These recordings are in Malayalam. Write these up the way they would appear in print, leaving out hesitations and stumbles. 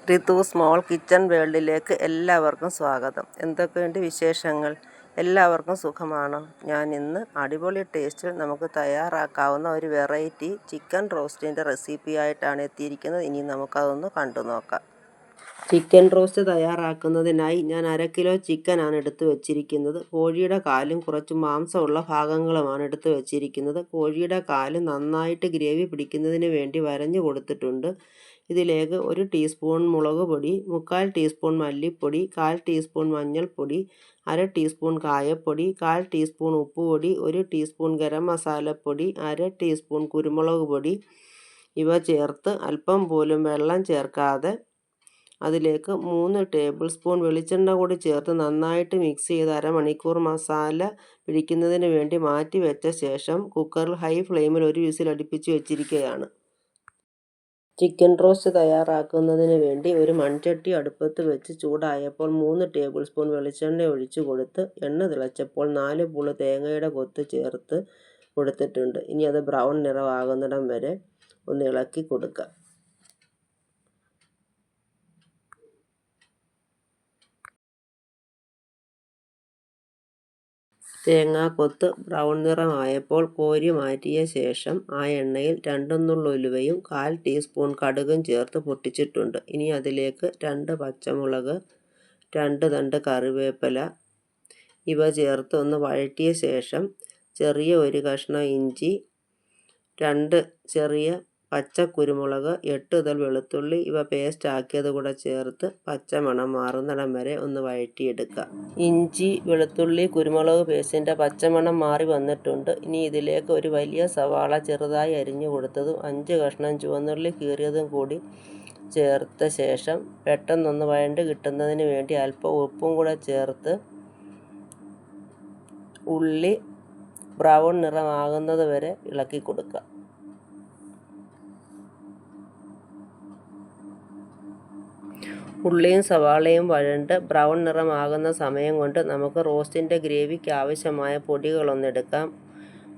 റിതു സ്മോൾ കിച്ചൺ വേൾഡിലേക്ക് എല്ലാവർക്കും സ്വാഗതം. എന്തൊക്കെയുണ്ട് വിശേഷങ്ങൾ? എല്ലാവർക്കും സുഖമാണോ? ഞാൻ ഇന്ന് അടിപൊളി ടേസ്റ്റിൽ നമുക്ക് തയ്യാറാക്കാവുന്ന ഒരു വെറൈറ്റി ചിക്കൻ റോസ്റ്റിൻ്റെ റെസിപ്പിയായിട്ടാണ് എത്തിയിരിക്കുന്നത്. ഇനി നമുക്കതൊന്ന് കണ്ടു നോക്കാം. ചിക്കൻ റോസ്റ്റ് തയ്യാറാക്കുന്നതിനായി ഞാൻ 1/2 കിലോ ചിക്കനാണ് എടുത്ത് വെച്ചിരിക്കുന്നത്. കോഴിയുടെ കാലും കുറച്ച് മാംസമുള്ള ഭാഗങ്ങളുമാണ് എടുത്ത് വെച്ചിരിക്കുന്നത്. കോഴിയുടെ കാല് നന്നായിട്ട് ഗ്രേവി പിടിക്കുന്നതിന് വേണ്ടി വരഞ്ഞു കൊടുത്തിട്ടുണ്ട്. ഇതിലേക്ക് 1 ടീസ്പൂൺ മുളക് പൊടി, 3/4 ടീസ്പൂൺ മല്ലിപ്പൊടി, 1/4 ടീസ്പൂൺ മഞ്ഞൾപ്പൊടി, 1/2 ടീസ്പൂൺ കായപ്പൊടി, 1/4 ടീസ്പൂൺ ഉപ്പുപൊടി, 1 ടീസ്പൂൺ ഗരം മസാലപ്പൊടി, 1/2 ടീസ്പൂൺ കുരുമുളക് പൊടി ഇവ ചേർത്ത് അല്പം പോലും വെള്ളം ചേർക്കാതെ അതിലേക്ക് 3 ടേബിൾ സ്പൂൺ വെളിച്ചെണ്ണ കൂടി ചേർത്ത് നന്നായിട്ട് മിക്സ് ചെയ്ത് അരമണിക്കൂർ മസാല പിടിക്കുന്നതിന് വേണ്ടി മാറ്റി വെച്ച ശേഷം കുക്കറിൽ ഹൈ ഫ്ലെയിമിൽ 1 വിസിൽ അടുപ്പിച്ച് വെച്ചിരിക്കുകയാണ്. ചിക്കൻ റോസ്റ്റ് തയ്യാറാക്കുന്നതിന് വേണ്ടി ഒരു മൺചട്ടി അടുപ്പത്ത് വെച്ച് ചൂടായപ്പോൾ 3 ടേബിൾ സ്പൂൺ വെളിച്ചെണ്ണ ഒഴിച്ചു കൊടുത്ത് എണ്ണ തിളച്ചപ്പോൾ 4 പുള് തേങ്ങയുടെ കൊത്ത് ചേർത്ത് കൊടുത്തിട്ടുണ്ട്. ഇനി അത് ബ്രൗൺ നിറമാകുന്നിടം വരെ ഒന്ന് ഇളക്കി കൊടുക്കുക. തേങ്ങാക്കൊത്ത് ബ്രൗൺ നിറമായപ്പോൾ കോരി മാറ്റിയ ശേഷം ആ എണ്ണയിൽ 2 നുള്ള് ഉലുവയും 1/4 ടീസ്പൂൺ കടുകും ചേർത്ത് പൊട്ടിച്ചിട്ടുണ്ട്. ഇനി അതിലേക്ക് 2 പച്ചമുളക്, 2 തണ്ട് കറിവേപ്പില ഇവ ചേർത്ത് ഒന്ന് വഴറ്റിയ ശേഷം ചെറിയ ഒരു കഷ്ണം ഇഞ്ചി, 2 ചെറിയ പച്ചക്കുരുമുളക്, 8 ഇതൾ വെളുത്തുള്ളി ഇവ പേസ്റ്റ് ആക്കിയത് കൂടെ ചേർത്ത് പച്ചമണം മാറുന്നിടം വരെ ഒന്ന് വഴറ്റിയെടുക്കുക. ഇഞ്ചി, വെളുത്തുള്ളി, കുരുമുളക് പേസ്റ്റിൻ്റെ പച്ചമണം മാറി വന്നിട്ടുണ്ട്. ഇനി ഇതിലേക്ക് ഒരു വലിയ സവാള ചെറുതായി അരിഞ്ഞു കൊടുത്തതും 5 കഷ്ണം ചുവന്നുള്ളി കീറിയതും കൂടി ചേർത്ത ശേഷം പെട്ടെന്നൊന്ന് വഴണ്ട് കിട്ടുന്നതിന് വേണ്ടി അല്പം ഉപ്പും കൂടെ ചേർത്ത് ഉള്ളി ബ്രൗൺ നിറമാകുന്നത് വരെ ഇളക്കി കൊടുക്കുക. ഉള്ളിയും സവാളയും വഴണ്ട് ബ്രൗൺ നിറമാകുന്ന സമയം കൊണ്ട് നമുക്ക് റോസ്റ്റിൻ്റെ ഗ്രേവിക്ക് ആവശ്യമായ പൊടികളൊന്നെടുക്കാം.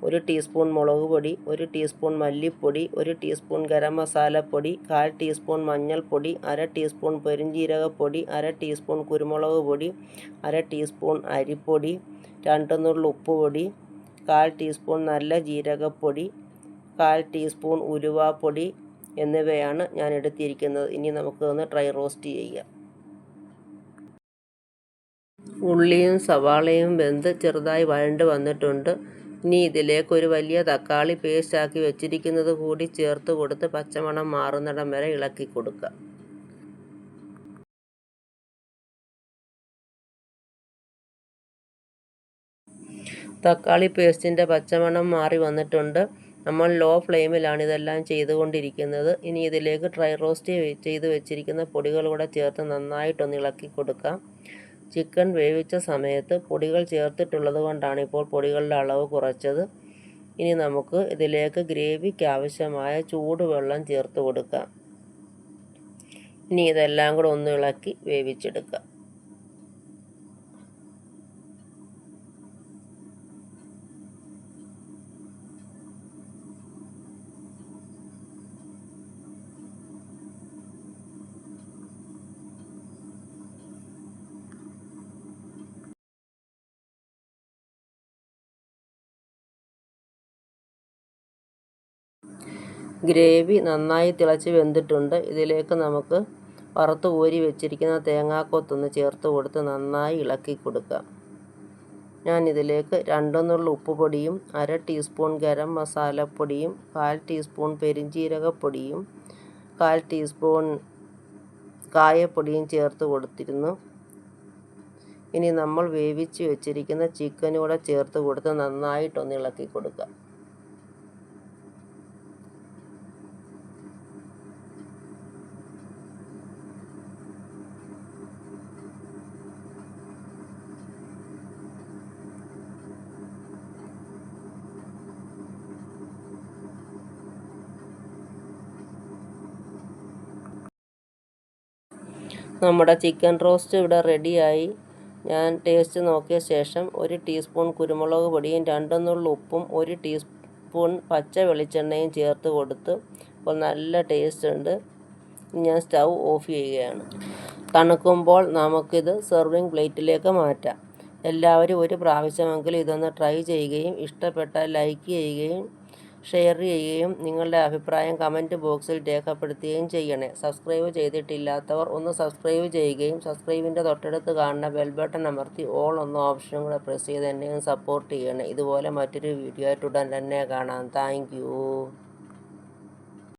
1 ടീസ്പൂൺ മുളക് പൊടി, 1 ടീസ്പൂൺ മല്ലിപ്പൊടി, 1 ടീസ്പൂൺ ഗരം മസാലപ്പൊടി, 1/4 ടീസ്പൂൺ മഞ്ഞൾപ്പൊടി, 1/2 ടീസ്പൂൺ പെരുംജീരകപ്പൊടി, 1/2 ടീസ്പൂൺ കുരുമുളക് പൊടി, 1/2 ടീസ്പൂൺ അരിപ്പൊടി, 2 നുള്ള് ഉപ്പുപൊടി, 1/4 ടീസ്പൂൺ നല്ല ജീരകപ്പൊടി, 1/4 ടീസ്പൂൺ ഉലുവാപ്പൊടി എന്നിവയാണ് ഞാൻ എടുത്തിരിക്കുന്നത്. ഇനി നമുക്കൊന്ന് ഡ്രൈ റോസ്റ്റ് ചെയ്യാം. ഉള്ളിയും സവാളയും വെന്ത് ചെറുതായി വഴണ്ട് വന്നിട്ടുണ്ട്. ഇനി ഇതിലേക്ക് ഒരു വലിയ തക്കാളി പേസ്റ്റ് ആക്കി വെച്ചിരിക്കുന്നത് കൂടി ചേർത്ത് കൊടുത്ത് പച്ചമണം മാറുന്നിടം വരെ ഇളക്കി കൊടുക്കുക. തക്കാളി പേസ്റ്റിൻ്റെ പച്ചമണം മാറി വന്നിട്ടുണ്ട്. നമ്മൾ ലോ ഫ്ലെയിമിലാണ് ഇതെല്ലാം ചെയ്തുകൊണ്ടിരിക്കുന്നത്. ഇനി ഇതിലേക്ക് ഡ്രൈ റോസ്റ്റ് ചെയ്ത് വെച്ചിരിക്കുന്ന പൊടികൾ കൂടെ ചേർത്ത് നന്നായിട്ടൊന്ന് ഇളക്കി കൊടുക്കാം. ചിക്കൻ വേവിച്ച സമയത്ത് പൊടികൾ ചേർത്തിട്ടുള്ളത് കൊണ്ടാണ് ഇപ്പോൾ പൊടികളുടെ അളവ് കുറച്ചത്. ഇനി നമുക്ക് ഇതിലേക്ക് ഗ്രേവിക്ക് ആവശ്യമായ ചൂടുവെള്ളം ചേർത്ത് കൊടുക്കാം. ഇനി ഇതെല്ലാം കൂടെ ഒന്ന് ഇളക്കി വേവിച്ചെടുക്കാം. ഗ്രേവി നന്നായി തിളച്ച് വെന്തിട്ടുണ്ട്. ഇതിലേക്ക് നമുക്ക് വറുത്ത് കോരി വെച്ചിരിക്കുന്ന തേങ്ങാക്കൊത്തൊന്ന് ചേർത്ത് കൊടുത്ത് നന്നായി ഇളക്കി കൊടുക്കാം. ഞാൻ ഇതിലേക്ക് 2 നുള്ള് ഉപ്പുപൊടിയും 1/2 ടീസ്പൂൺ ഗരം മസാലപ്പൊടിയും 1/4 ടീസ്പൂൺ പെരുംജീരകപ്പൊടിയും 1/4 ടീസ്പൂൺ കായപ്പൊടിയും ചേർത്ത് കൊടുത്തിരുന്നു. ഇനി നമ്മൾ വേവിച്ച് വെച്ചിരിക്കുന്ന ചിക്കനും കൂടെ ചേർത്ത് കൊടുത്ത് നന്നായിട്ടൊന്ന് ഇളക്കി കൊടുക്കാം. നമ്മുടെ ചിക്കൻ റോസ്റ്റ് ഇവിടെ റെഡിയായി. ഞാൻ ടേസ്റ്റ് നോക്കിയ ശേഷം 1 ടീസ്പൂൺ കുരുമുളക് പൊടിയും 2 നുള്ള് ഉപ്പും 1 ടീസ്പൂൺ പച്ച വെളിച്ചെണ്ണയും ചേർത്ത് കൊടുത്ത് അപ്പോൾ നല്ല ടേസ്റ്റ് ഉണ്ട്. ഞാൻ സ്റ്റൗ ഓഫ് ചെയ്യുകയാണ്. തണുക്കുമ്പോൾ നമുക്കിത് സെർവിങ് പ്ലേറ്റിലേക്ക് മാറ്റാം. എല്ലാവരും ഒരു പ്രാവശ്യമെങ്കിലും ഇതൊന്ന് ട്രൈ ചെയ്യുകയും ഇഷ്ടപ്പെട്ടാൽ ലൈക്ക് ചെയ്യുകയും ഷെയർ ചെയ്യുകയും നിങ്ങളുടെ അഭിപ്രായം കമൻറ്റ് ബോക്സിൽ രേഖപ്പെടുത്തുകയും ചെയ്യണേ. സബ്സ്ക്രൈബ് ചെയ്തിട്ടില്ലാത്തവർ ഒന്ന് സബ്സ്ക്രൈബ് ചെയ്യുകയും സബ്സ്ക്രൈബിൻ്റെ തൊട്ടടുത്ത് കാണുന്ന ബെൽ ബട്ടൺ അമർത്തി ഓൾ എന്ന ഓപ്ഷനും കൂടെ പ്രസ് ചെയ്ത് എന്നെ സപ്പോർട്ട് ചെയ്യണേ. ഇതുപോലെ മറ്റൊരു വീഡിയോ ആയിട്ട് ഉടൻ തന്നെ കാണാം. Thank you.